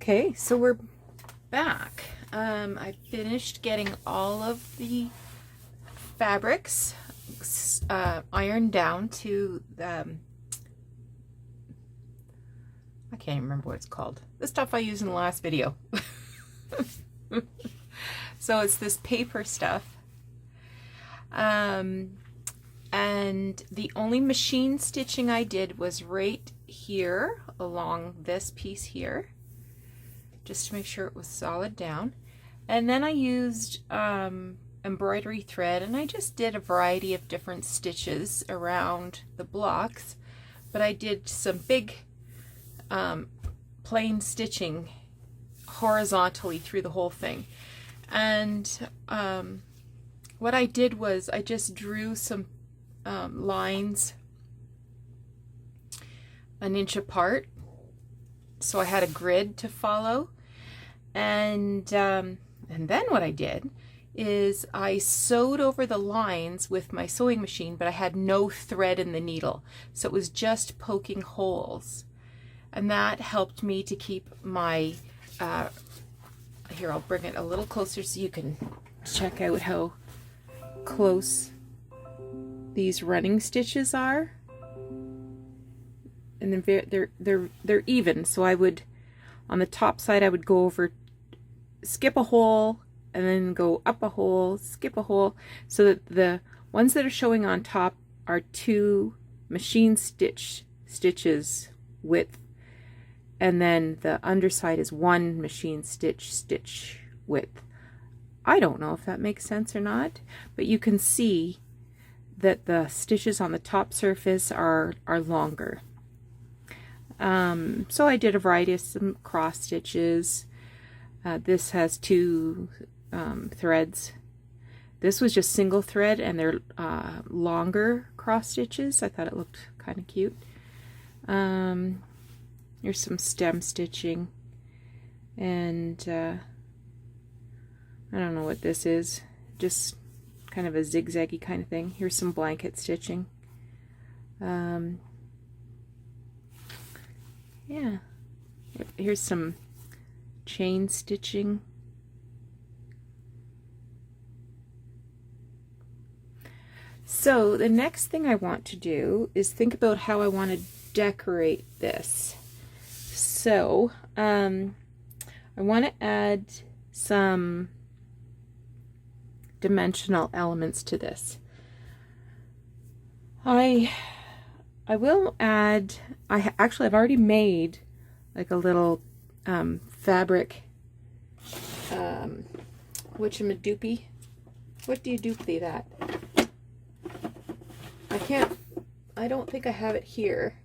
Okay, so we're back. I finished getting all of the fabrics ironed down to I can't even remember what it's called. The stuff I used in the last video. So it's this paper stuff. And the only machine stitching I did was right here along this piece here, just to make sure it was solid down. And then I used embroidery thread, and I just did a variety of different stitches around the blocks, but I did some big plain stitching horizontally through the whole thing. And what I did was I just drew some lines an inch apart, so I had a grid to follow. And then what I did is I sewed over the lines with my sewing machine, but I had no thread in the needle, so it was just poking holes, and that helped me to keep my here, I'll bring it a little closer so you can check out how close these running stitches are. And they're even, so I would, on the top side, I would go over, skip a hole, and then go up a hole, skip a hole, so that the ones that are showing on top are 2 machine stitches width, and then the underside is 1 machine stitch width. I don't know if that makes sense or not, but you can see that the stitches on the top surface are longer. So I did a variety of some cross stitches. This has 2 threads. This was just single thread, and they're longer cross stitches. I thought it looked kind of cute. Here's some stem stitching, and I don't know what this is, just kind of a zigzaggy kind of thing. Here's some blanket stitching. Yeah, here's some chain stitching. So the next thing I want to do is think about how I want to decorate this. So I want to add some dimensional elements to this. I will add, I've already made like a little fabric, whatchamadoopy. What do you doopy that? I don't think I have it here,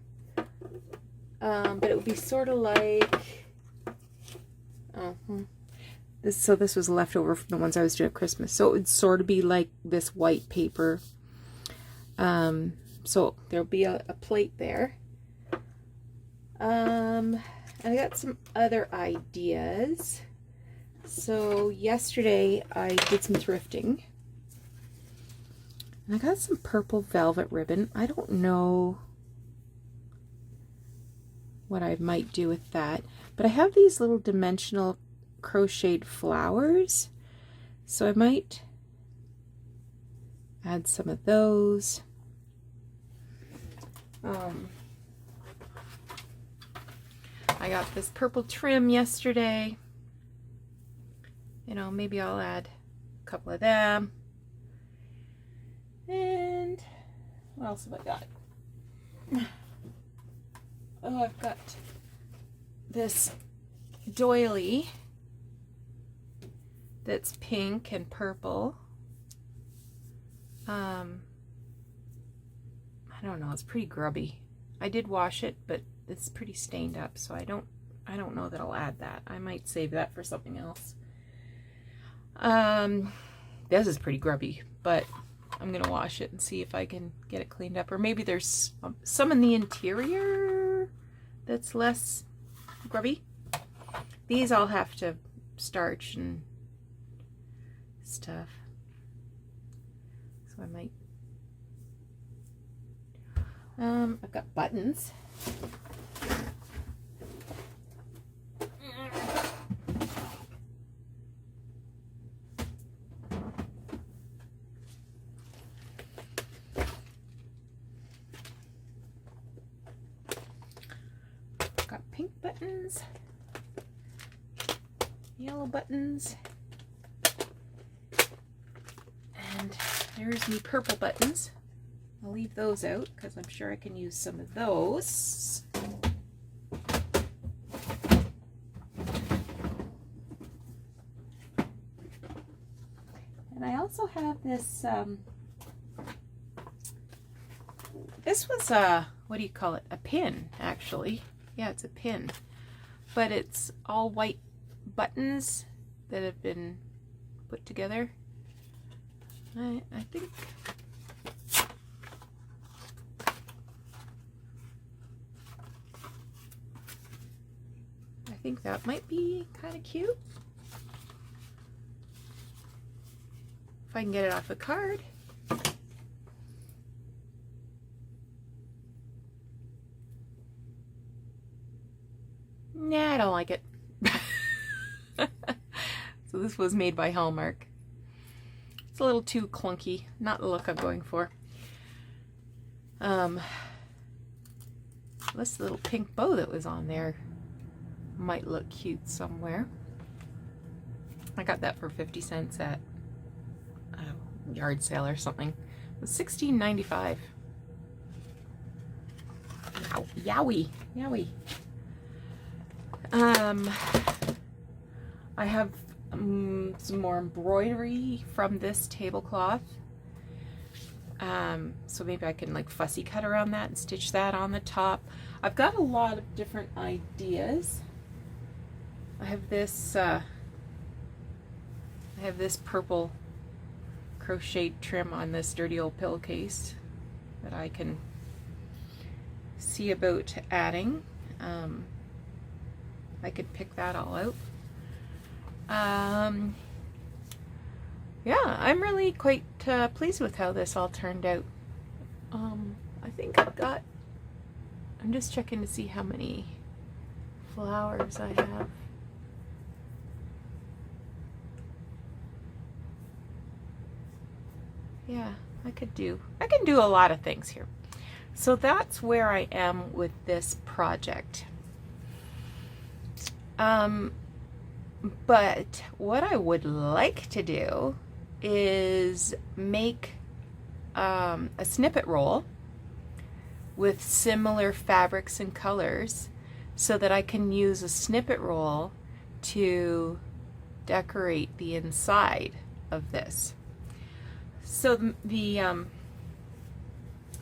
but it would be sort of like, this was left over from the ones I was doing at Christmas, so it would sort of be like this white paper. So there'll be a plate there. And I got some other ideas. So yesterday I did some thrifting, and I got some purple velvet ribbon. I don't know what I might do with that, but I have these little dimensional crocheted flowers, so I might add some of those. I got this purple trim yesterday. You know, maybe I'll add a couple of them. And what else have I got? Oh, I've got this doily that's pink and purple. I don't know, it's pretty grubby. I did wash it, but it's pretty stained up, so I don't know that I'll add that. I might save that for something else. This is pretty grubby, but I'm gonna wash it and see if I can get it cleaned up. Or maybe there's some in the interior that's less grubby. These I'll have to starch and stuff, so I might. I've got buttons. pink buttons, yellow buttons, and there's me purple buttons. I'll leave those out because I'm sure I can use some of those. And I also have this, this was a, what do you call it? A pin, actually. Yeah, it's a pin. But it's all white buttons that have been put together. I think that might be kind of cute. If I can get it off a card. Nah, I don't like it. So this was made by Hallmark. It's a little too clunky, not the look I'm going for. This little pink bow that was on there might look cute somewhere. I got that for 50 cents at a yard sale or something. It was $16.95. Yowie, yowie. I have some more embroidery from this tablecloth. So maybe I can like fussy cut around that and stitch that on the top. I've got a lot of different ideas. I have this purple crocheted trim on this dirty old pillowcase that I can see about adding. I could pick that all out. Yeah, I'm really quite pleased with how this all turned out. I think I'm just checking to see how many flowers I have. Yeah, I can do a lot of things here. So that's where I am with this project. But what I would like to do is make a snippet roll with similar fabrics and colors so that I can use a snippet roll to decorate the inside of this. So the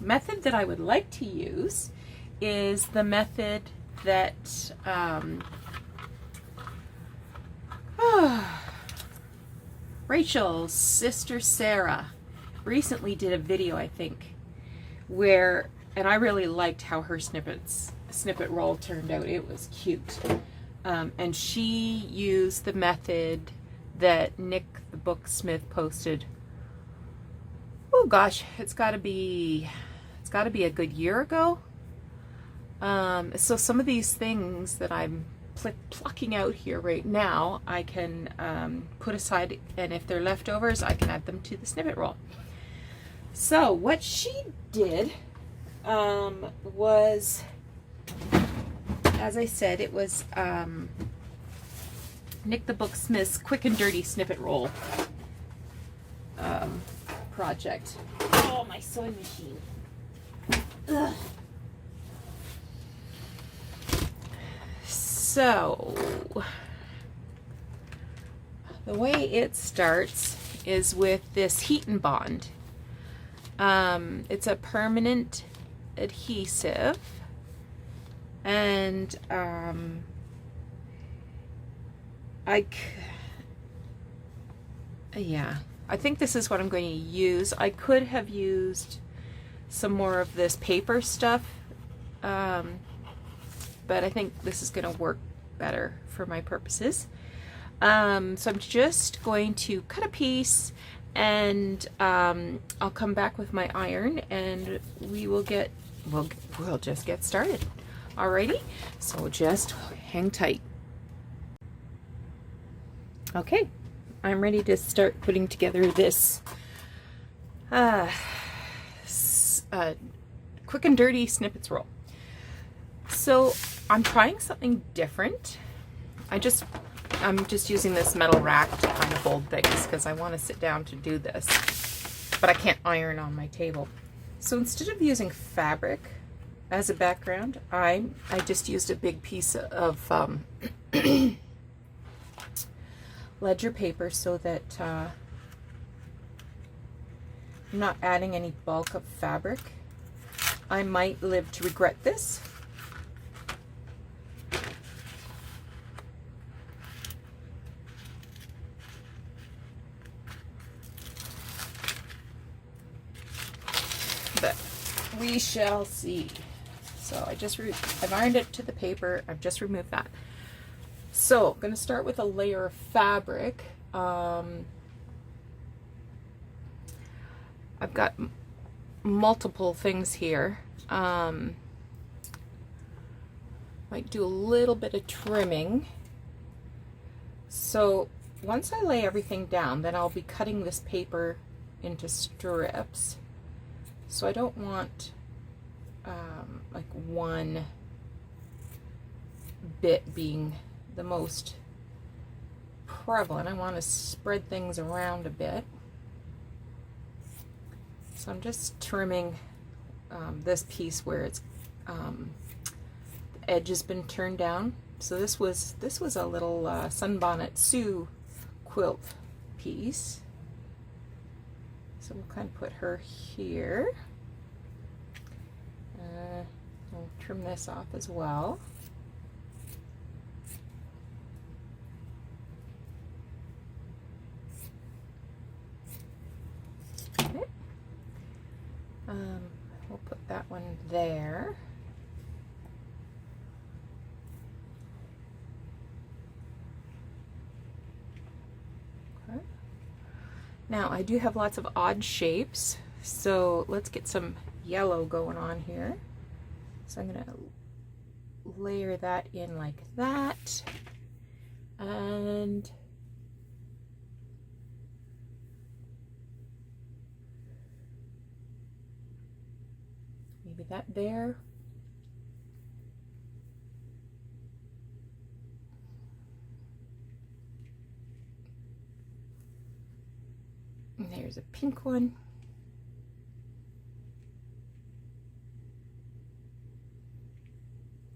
method that I would like to use is the method that Rachel's sister Sarah recently did a video, I think, where, and I really liked how her snippet roll turned out. It was cute. And she used the method that Nick the Booksmith posted. Oh gosh, it's got to be a good year ago. So some of these things that I'm plucking out here right now, I can put aside, and if they're leftovers, I can add them to the snippet roll. So what she did was, as I said, it was Nick the Booksmith's quick and dirty snippet roll project. Oh, my sewing machine. Ugh. So the way it starts is with this heat and bond. It's a permanent adhesive, and I think this is what I'm going to use. I could have used some more of this paper stuff, but I think this is going to work better for my purposes. So I'm just going to cut a piece, and I'll come back with my iron, and we'll just get started. Alrighty, so just hang tight. Okay, I'm ready to start putting together this quick and dirty snippets roll. So I'm trying something different. I'm just using this metal rack to kind of hold things because I want to sit down to do this, but I can't iron on my table. So instead of using fabric as a background, I just used a big piece of ledger paper so that I'm not adding any bulk of fabric. I might live to regret this. But we shall see. So I've ironed it to the paper. I've just removed that. So I'm going to start with a layer of fabric. I've got multiple things here. Might do a little bit of trimming. So once I lay everything down, then I'll be cutting this paper into strips. So I don't want like one bit being the most prevalent. I want to spread things around a bit. So I'm just trimming this piece where it's the edge has been turned down. So this was a little Sunbonnet Sue quilt piece. So we'll kind of put her here. I'll trim this off as well. Okay. We'll put that one there. Okay. Now I do have lots of odd shapes, so let's get some yellow going on here. So I'm going to layer that in like that, and maybe that there. And there's a pink one.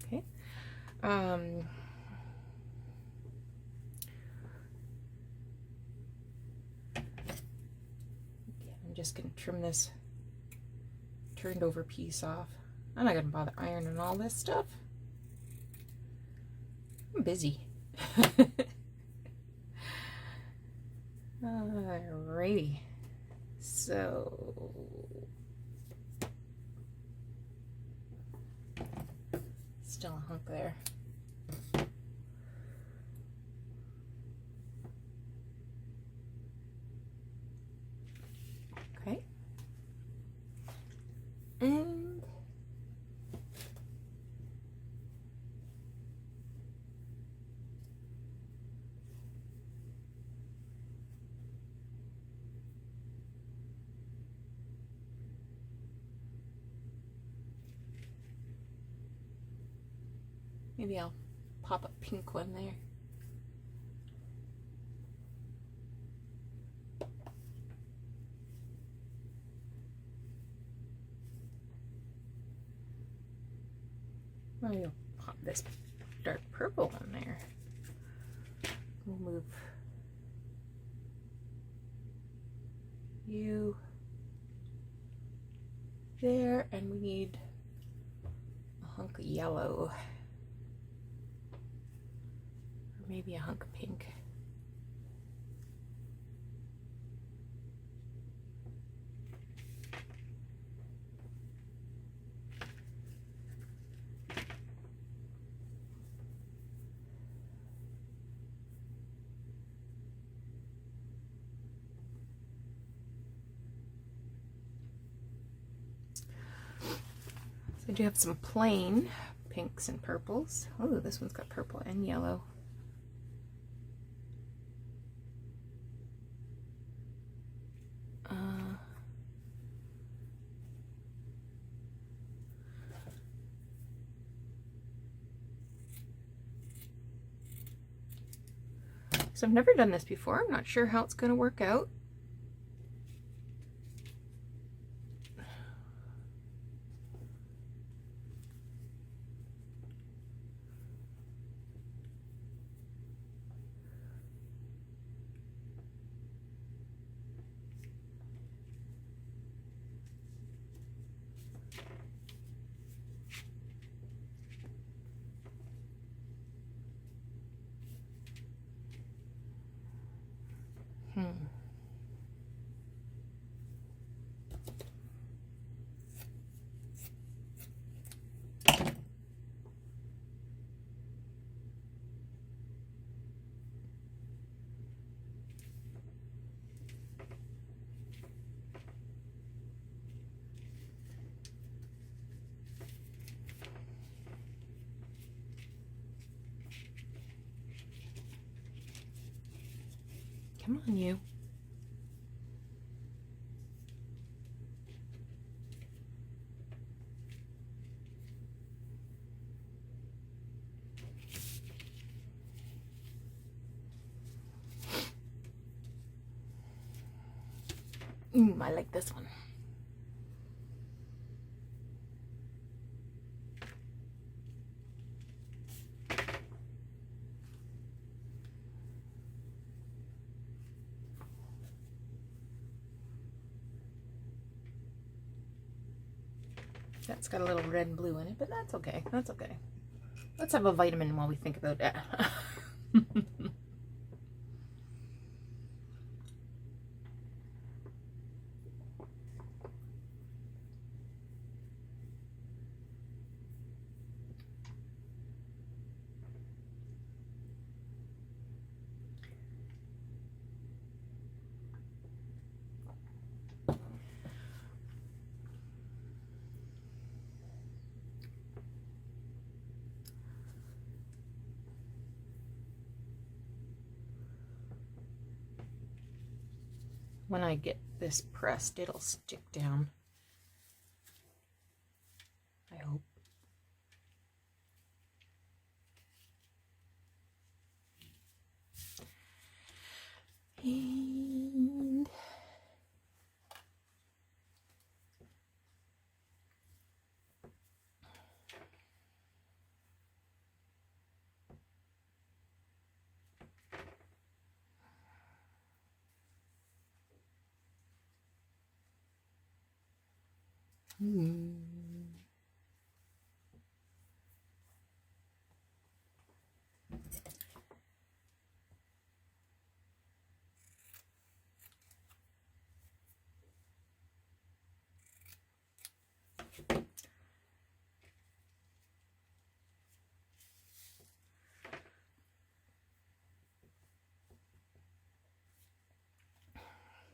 Okay. I'm just going to trim this turned over piece off. I'm not going to bother ironing all this stuff. I'm busy. Alrighty. So still a hunk there. Okay. And maybe I'll pop a pink one there. Maybe I'll pop this dark purple one there. We'll move you there, and we need a hunk of yellow. Maybe a hunk of pink. So I do have some plain pinks and purples. Oh, this one's got purple and yellow. because I've never done this before. I'm not sure how it's going to work out. Come on, you. I like this one. That's got a little red and blue in it, but that's okay. That's okay. Let's have a vitamin while we think about that. When I get this pressed, it'll stick down. I hope. And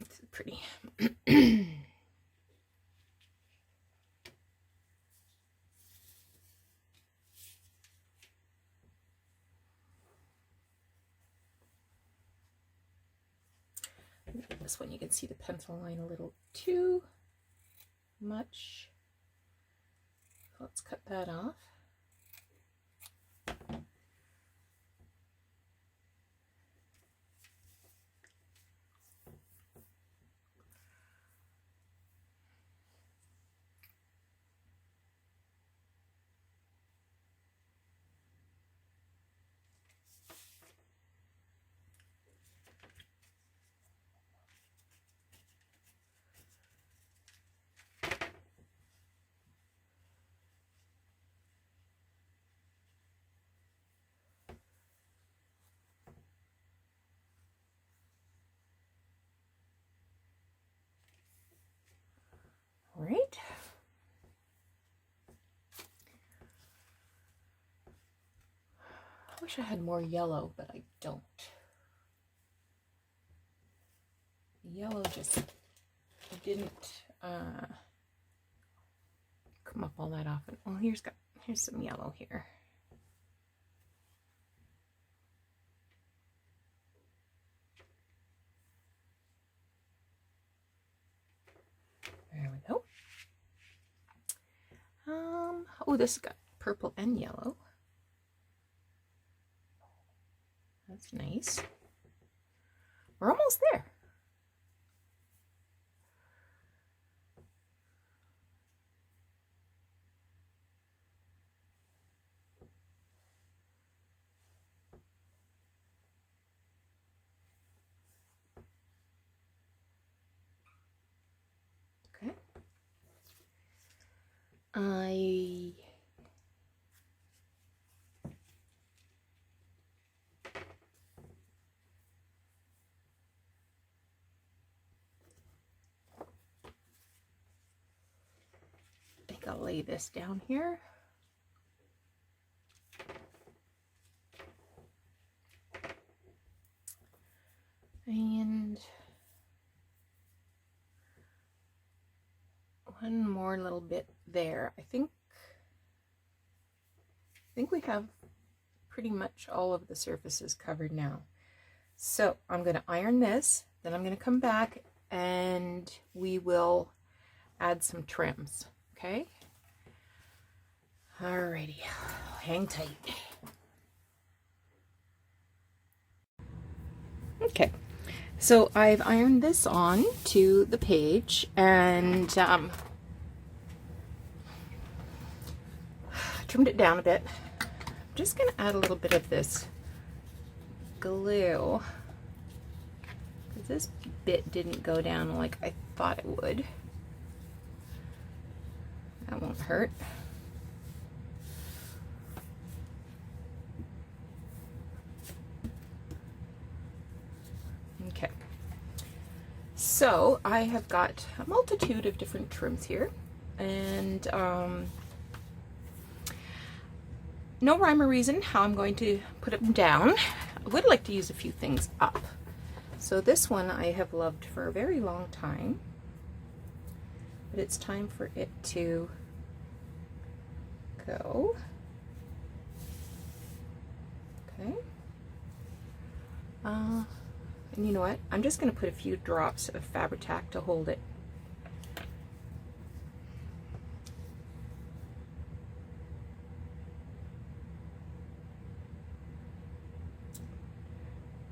it's pretty. This one you can see the pencil line a little too much. Let's cut that off. All right. I wish I had more yellow, but I don't. The yellow just didn't come up all that often. Well, here's some yellow here. There we go. Oh, this has got purple and yellow. That's nice. We're almost there. Okay. I think I'll lay this down here. And one more little bit there. I think we have pretty much all of the surfaces covered now. So I'm going to iron this, then I'm going to come back and we will add some trims. Okay? Alrighty, hang tight. Okay, so I've ironed this on to the page and trimmed it down a bit. I'm just going to add a little bit of this glue because this bit didn't go down like I thought it would. That won't hurt. Okay, so I have got a multitude of different trims here, and no rhyme or reason how I'm going to put them down. I would like to use a few things up. So this one I have loved for a very long time, but it's time for it to go. Okay. And you know what? I'm just going to put a few drops of Fabri-Tac to hold it.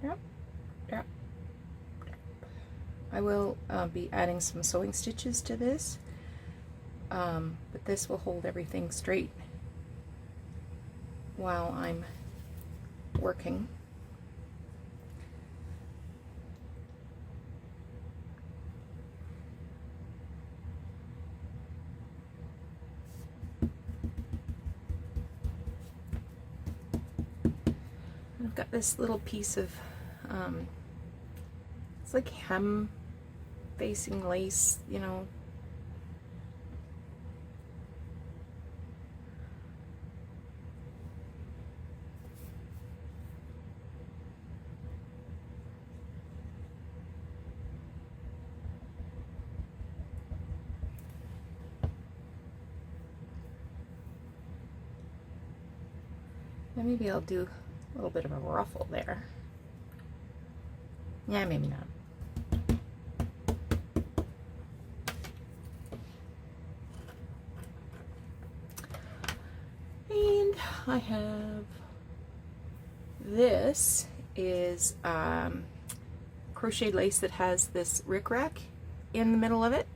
Yep. Yep. I will be adding some sewing stitches to this, but this will hold everything straight while I'm working. I've got this little piece of, it's like hem facing lace, you know. And maybe I'll do a little bit of a ruffle there. Yeah, maybe not. And I have, this is crochet lace that has this rickrack in the middle of it.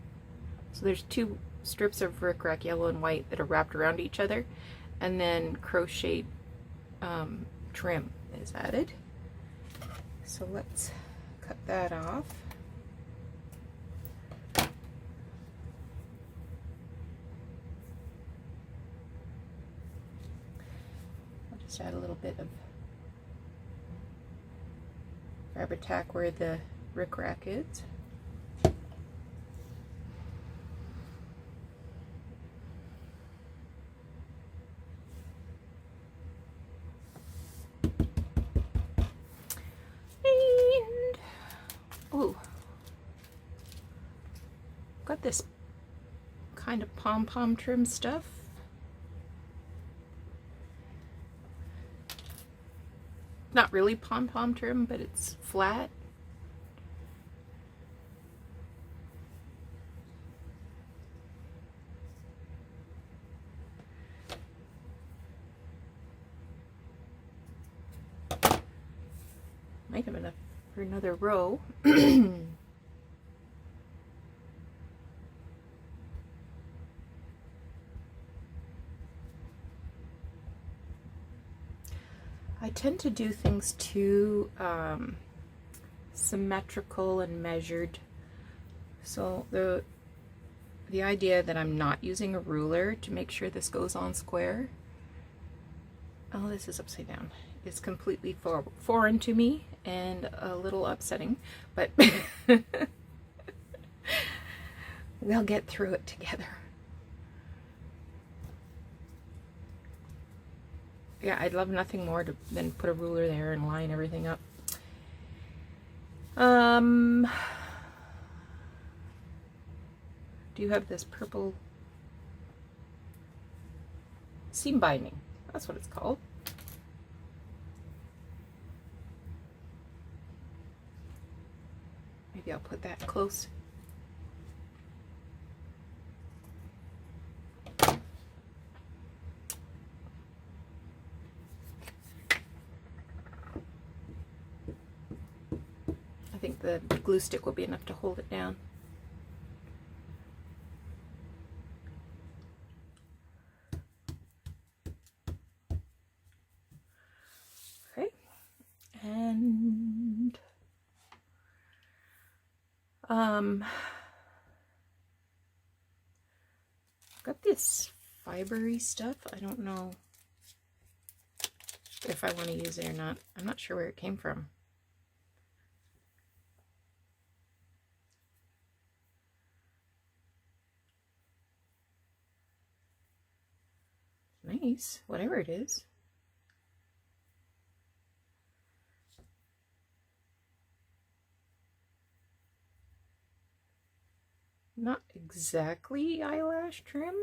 So there's two strips of rickrack, yellow and white, that are wrapped around each other, and then crochet trim is added. So let's cut that off. I'll just add a little bit of Fabri-Tac where the rickrack is. Ooh, got this kind of pom-pom trim stuff. Not really pom-pom trim, but it's flat. Might have enough for another row. I tend to do things too symmetrical and measured. So the idea that I'm not using a ruler to make sure this goes on square, oh, this is upside down, is completely foreign to me and a little upsetting, but we'll get through it together. Yeah, I'd love nothing more than put a ruler there and line everything up. Do you have this purple seam binding? That's what it's called. Maybe I'll put that close. I think the glue stick will be enough to hold it down. Okay, and got this fibery stuff. I don't know if I want to use it or not. I'm not sure where it came from. Nice, whatever it is. Not exactly eyelash trim.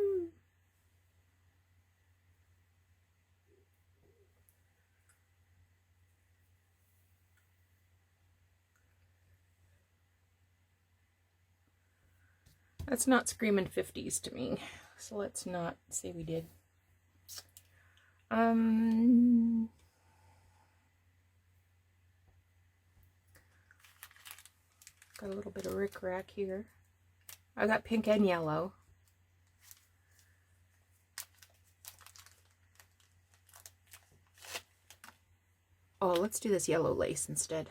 That's not screaming 50s to me, so let's not say we did. Got a little bit of rickrack here. I got pink and yellow. Oh, let's do this yellow lace instead.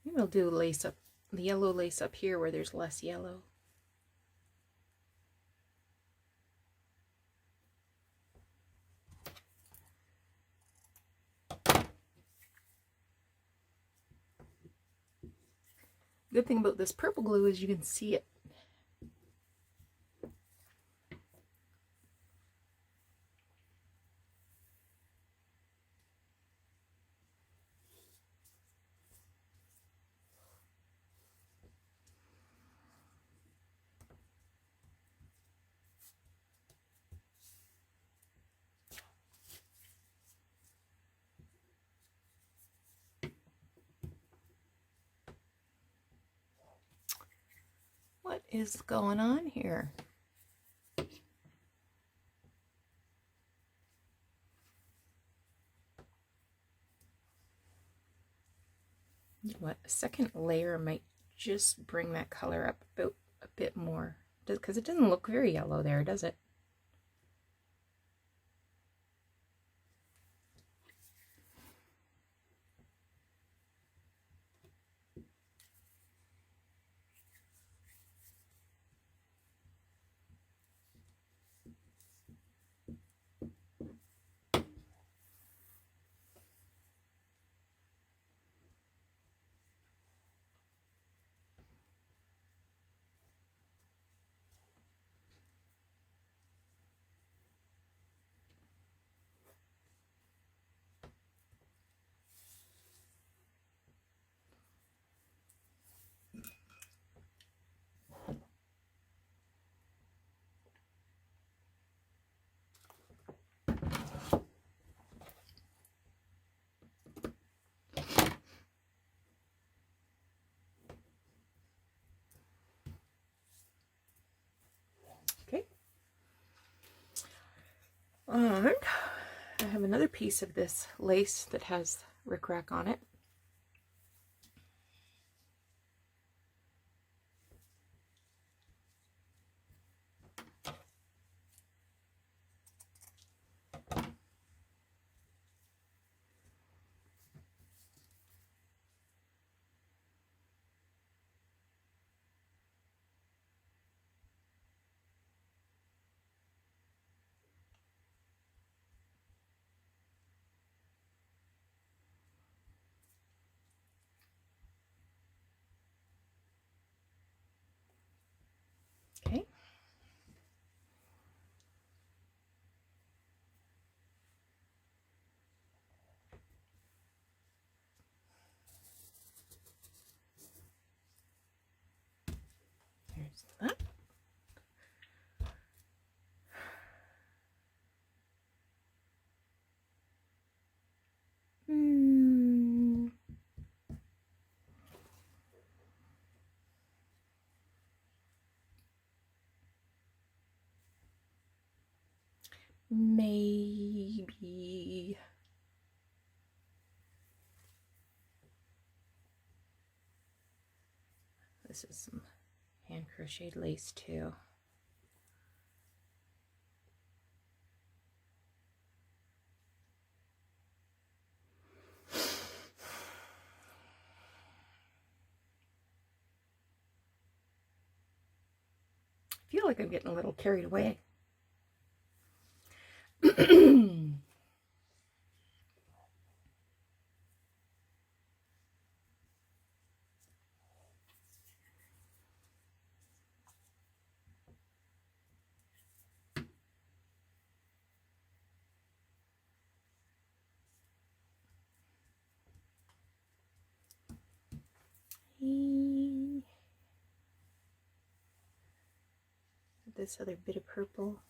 Maybe we'll do lace up, the yellow lace up here where there's less yellow. Good thing about this purple glue is you can see it. What is going on here? What, a second layer might just bring that color up about a bit more, because it doesn't look very yellow there, does it? And I have another piece of this lace that has rickrack on it. Okay. There's that. Maybe. This is some hand crocheted lace too. I feel like I'm getting a little carried away. This other bit of purple.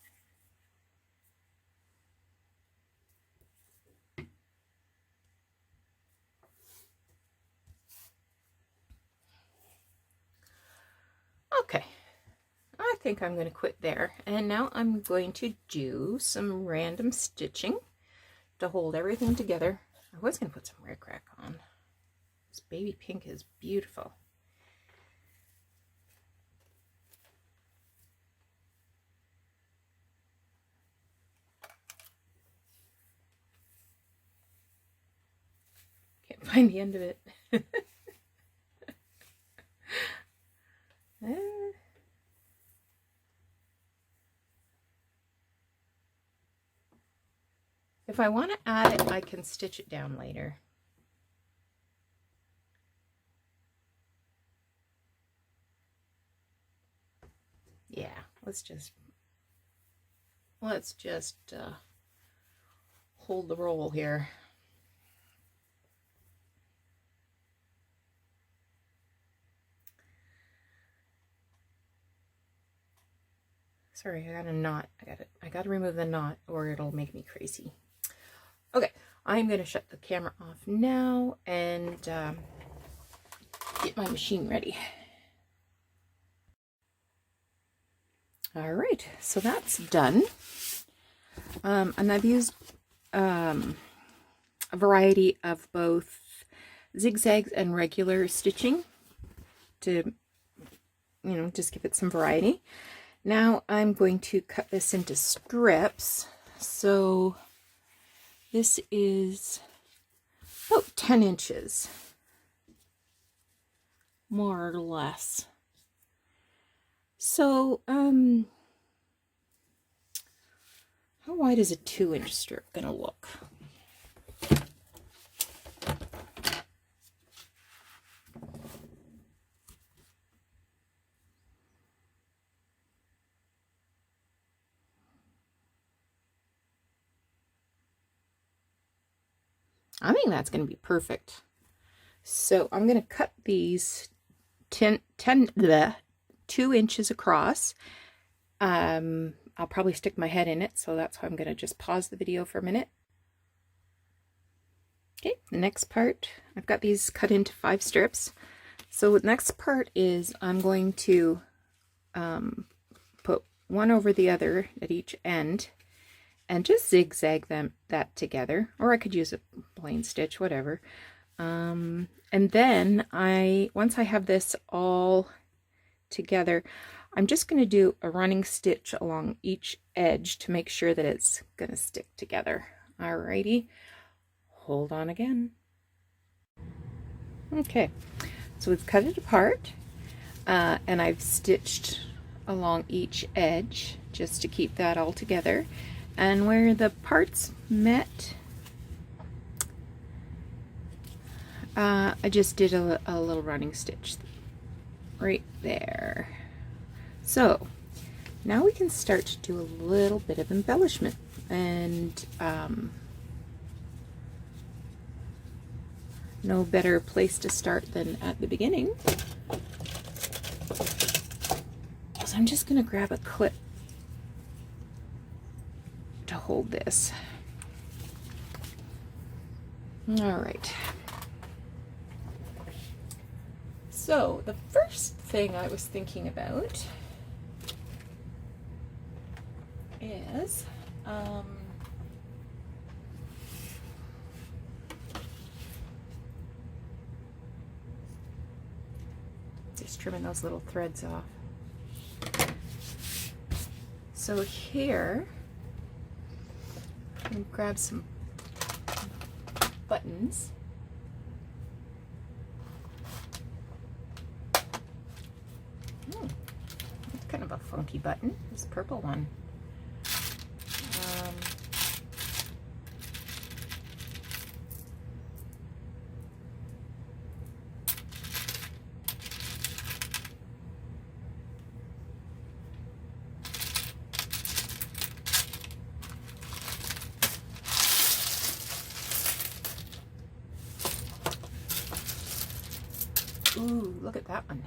Okay, I think I'm going to quit there. And now I'm going to do some random stitching to hold everything together. I was going to put some rickrack on. This baby pink is beautiful. Can't find the end of it. If I want to add it, I can stitch it down later. Yeah, let's just hold the roll here. Sorry, I got a knot. I got to remove the knot or it'll make me crazy. Okay, I'm going to shut the camera off now and get my machine ready. All right, so that's done. And I've used a variety of both zigzags and regular stitching to, just give it some variety. Now I'm going to cut this into strips. So this is about 10 inches, more or less. So, how wide is a 2-inch strip gonna look? I think that's going to be perfect. So I'm going to cut these 2 inches across. I'll probably stick my head in it, so that's why I'm going to just pause the video for a minute. Okay, the next part, I've got these cut into 5 strips. So the next part is I'm going to put one over the other at each end, and just zigzag that together, or I could use a plain stitch, whatever. And then once I have this all together, I'm just going to do a running stitch along each edge to make sure that it's going to stick together. Alrighty, hold on again. Okay, so we've cut it apart, and I've stitched along each edge just to keep that all together. And where the parts met, I just did a little running stitch right there. So now we can start to do a little bit of embellishment, and no better place to start than at the beginning. So I'm just going to grab a clip to hold this. All right. So the first thing I was thinking about is just trimming those little threads off. So here, I'm going to grab some buttons. It's kind of a funky button, this purple one. Ooh, look at that one.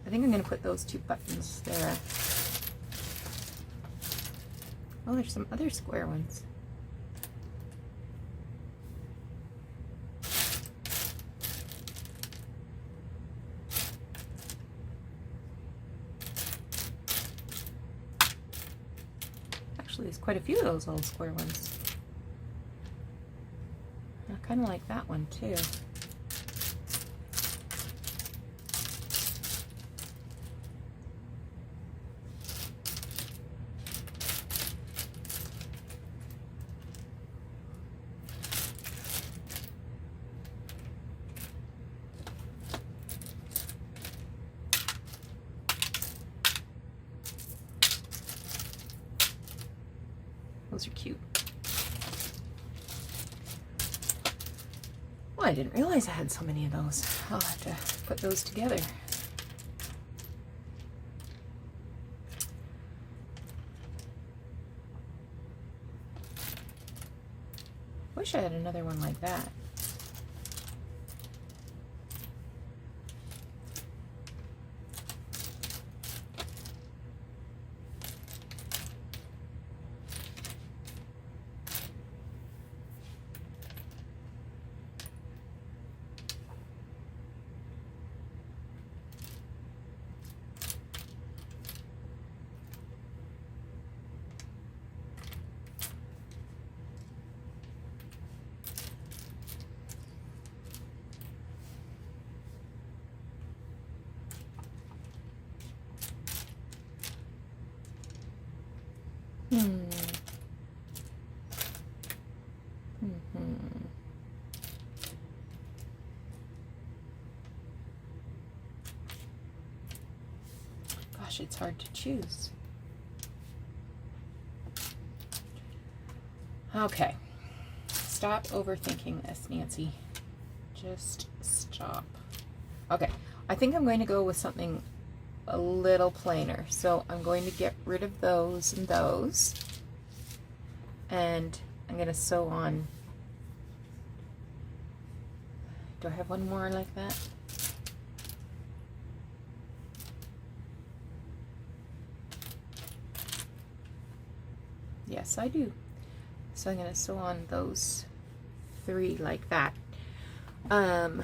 I think I'm going to put those two buttons there. Oh, there's some other square ones. Actually, there's quite a few of those little square ones. I kind of like that one too. Those are cute. Well, I didn't realize I had so many of those. I'll have to put those together. Wish I had another one like that. Gosh, it's hard to choose. Okay, stop overthinking this, Nancy. Just stop. Okay, I think I'm going to go with something a little plainer. So I'm going to get rid of those and those. And I'm going to sew on. Do I have one more like that? Yes, I do. So I'm going to sew on those three like that. I'm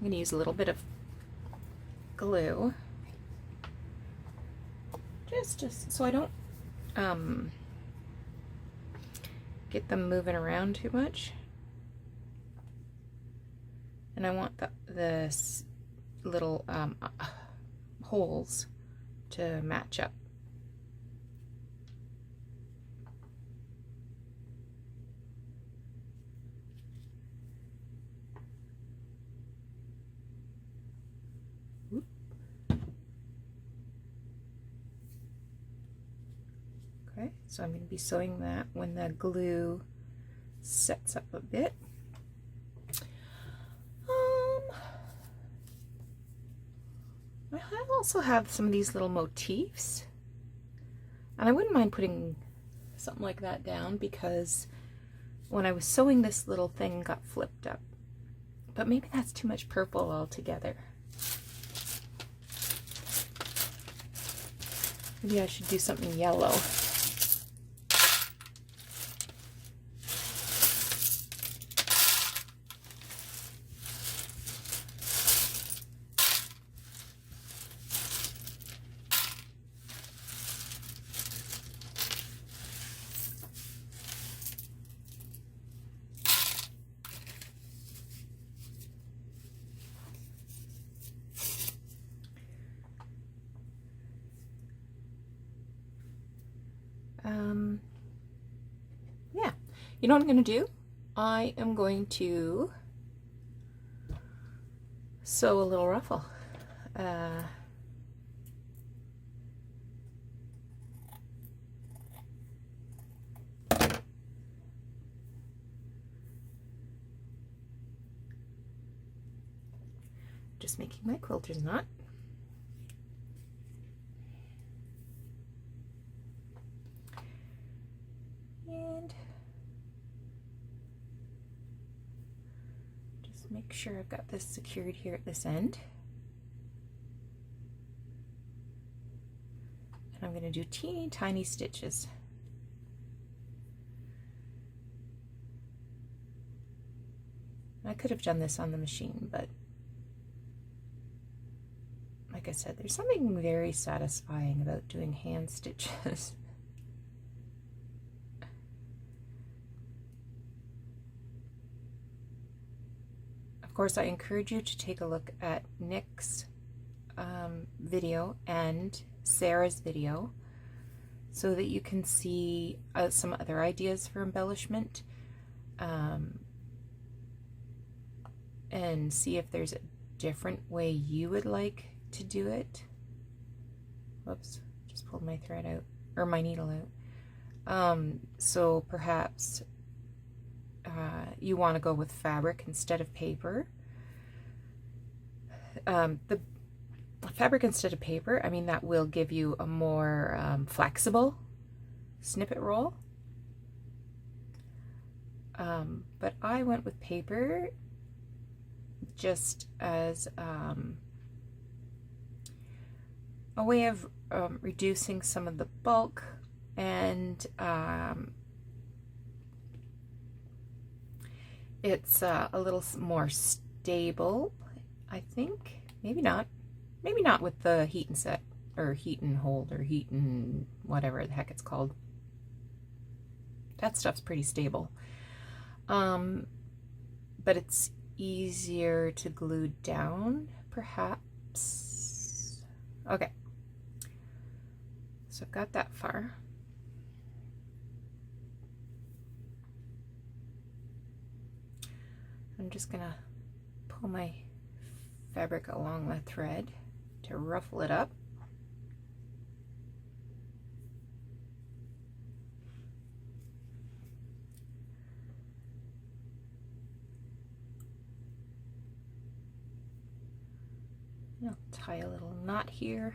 going to use a little bit of glue. just so I don't get them moving around too much. And I want the little holes to match up. Okay, so I'm going to be sewing that when the glue sets up a bit. I also have some of these little motifs, and I wouldn't mind putting something like that down because when I was sewing, this little thing got flipped up, but maybe that's too much purple altogether. Maybe I should do something yellow. Yeah, you know what I'm going to do? I am going to sew a little ruffle. Just making my quilter's knot. And just make sure I've got this secured here at this end. And I'm going to do teeny tiny stitches. I could have done this on the machine, but like I said, there's something very satisfying about doing hand stitches. Of course, I encourage you to take a look at Nick's video and Sarah's video so that you can see some other ideas for embellishment and see if there's a different way you would like to do it. Whoops, just pulled my thread out, or my needle out. So perhaps you want to go with fabric instead of paper. The fabric instead of paper, I mean, that will give you a more flexible snippet roll. But I went with paper just as a way of reducing some of the bulk, and it's a little more stable, I think. Maybe not with the heat and set, or heat and hold, or heat and whatever the heck it's called. That stuff's pretty stable. But it's easier to glue down, perhaps. Okay, so I've got that far. I'm just gonna pull my fabric along the thread to ruffle it up. I'll tie a little knot here.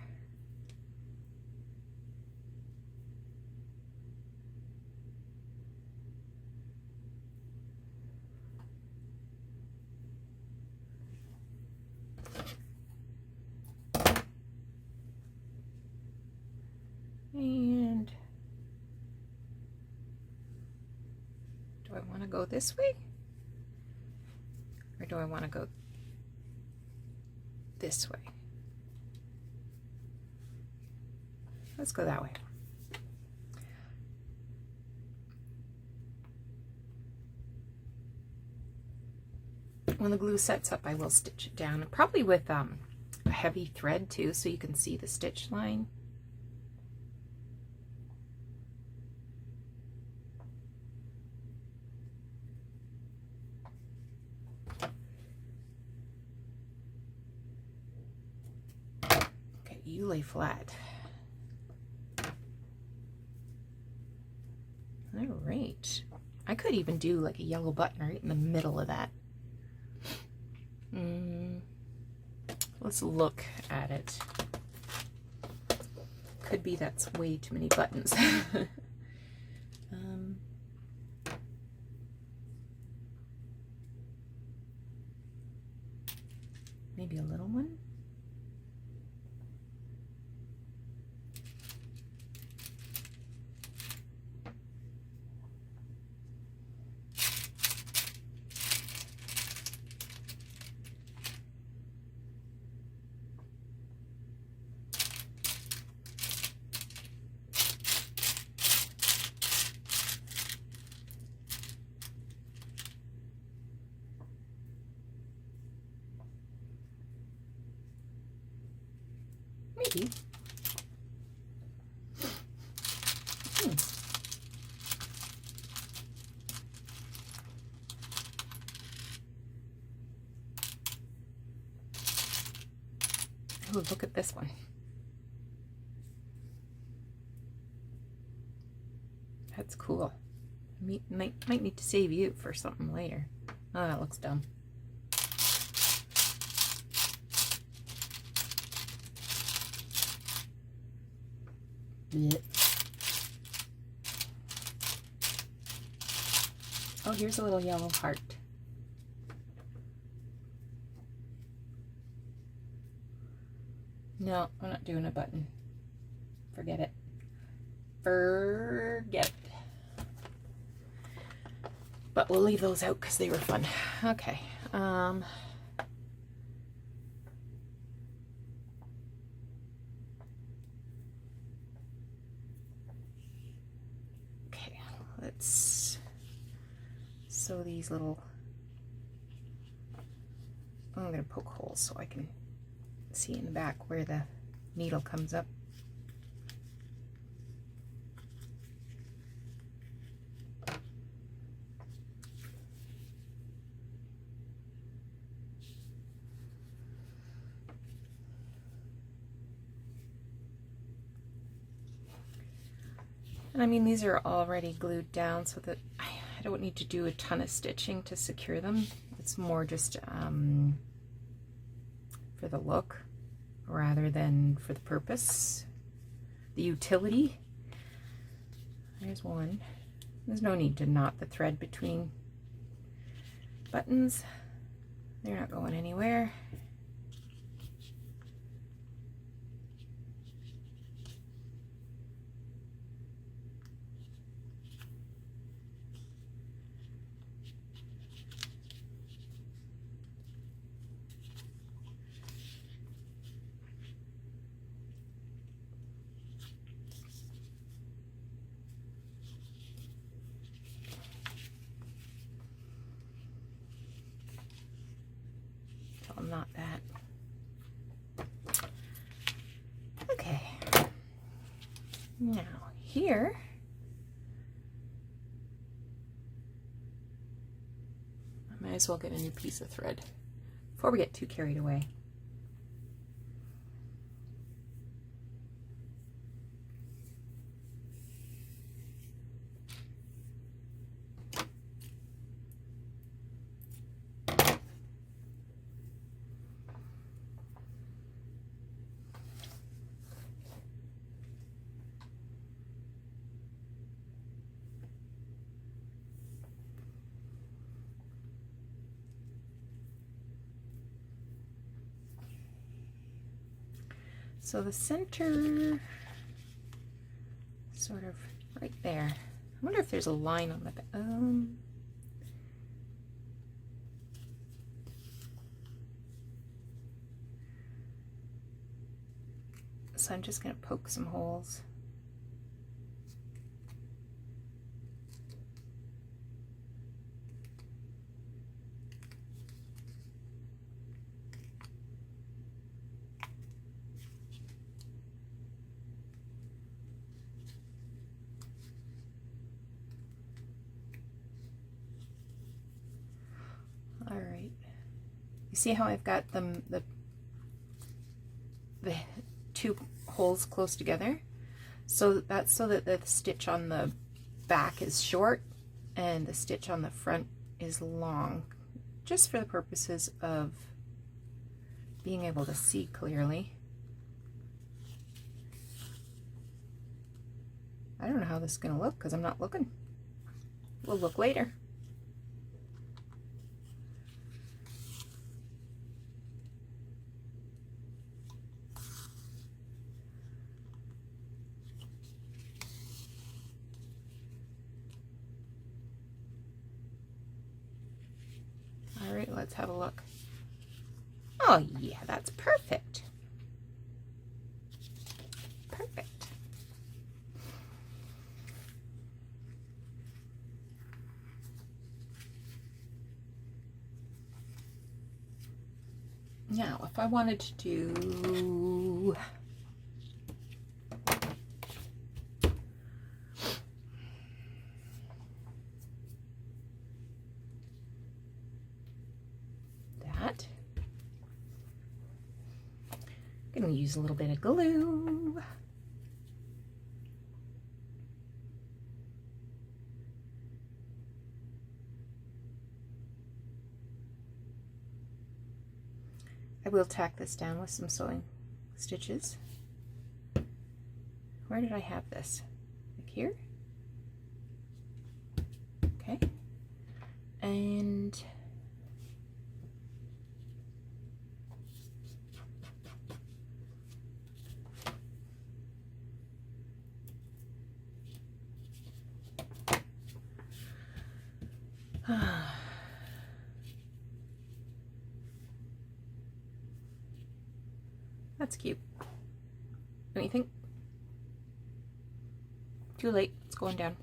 And do I want to go this way, or do I want to go this way? let's go that way. When the glue sets up, I will stitch it down, probably with a heavy thread too, so you can see the stitch line. Okay, you lay flat. All right. I could even do like a yellow button right in the middle of that. Let's look at it. Could be that's way too many buttons. Maybe a little one. Maybe. Oh, look at this one. That's cool. Might need to save you for something later. Oh, that looks dumb. Blech. Oh, here's a little yellow heart. No, I'm not doing a button. Forget it. Forget it. But we'll leave those out because they were fun. Okay. Okay, let's sew these little... I'm going to poke holes so I can see in the back where the needle comes up. And I mean, these are already glued down so that I don't need to do a ton of stitching to secure them. It's more just for the look rather than for the purpose, the utility. There's one. There's no need to knot the thread between buttons. They're not going anywhere. Not that. Okay. Now here, I might as well get a new piece of thread before we get too carried away. So the center, sort of right there. I wonder if there's a line on the back. So I'm just going to poke some holes. All right. You see how I've got them, the two holes close together? So that's so that the stitch on the back is short and the stitch on the front is long, just for the purposes of being able to see clearly. I don't know how this is going to look because I'm not looking. We'll look later. All right, let's have a look. Oh yeah, that's perfect. Perfect. Now, if I wanted to do that, I'm going to use a little bit of glue. I will tack this down with some sewing stitches. Where did I have this? Like here? Okay. And that's cute. Don't you think? Too late. It's going down.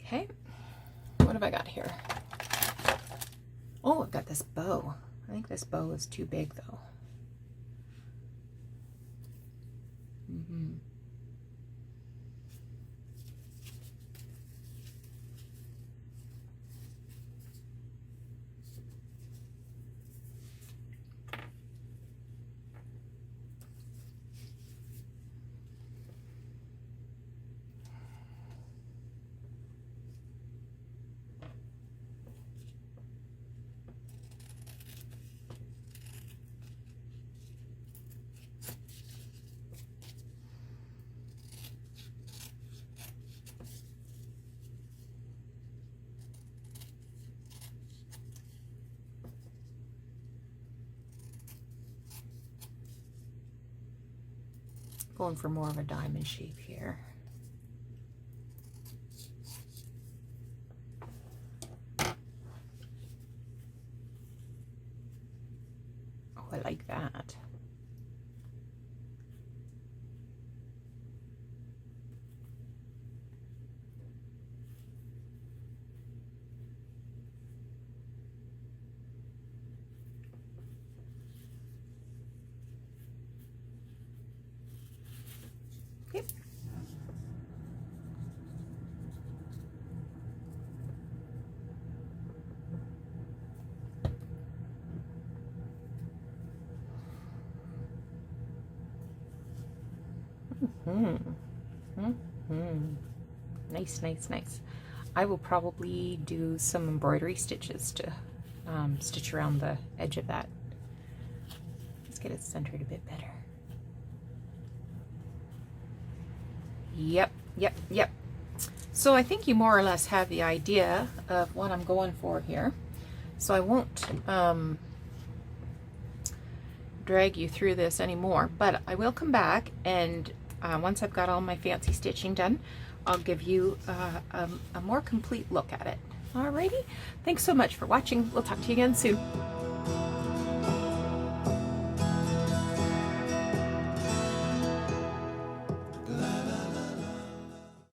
Okay. What have I got here? Oh, I've got this bow. I think this bow is too big though. Going for more of a diamond shape here. Oh, I like that. Okay. Nice, nice, nice. I will probably do some embroidery stitches to stitch around the edge of that. Let's get it centered a bit better. Yep, yep, yep. So I think you more or less have the idea of what I'm going for here. So I won't drag you through this anymore, but I will come back and once I've got all my fancy stitching done, I'll give you a more complete look at it. Alrighty, thanks so much for watching. We'll talk to you again soon.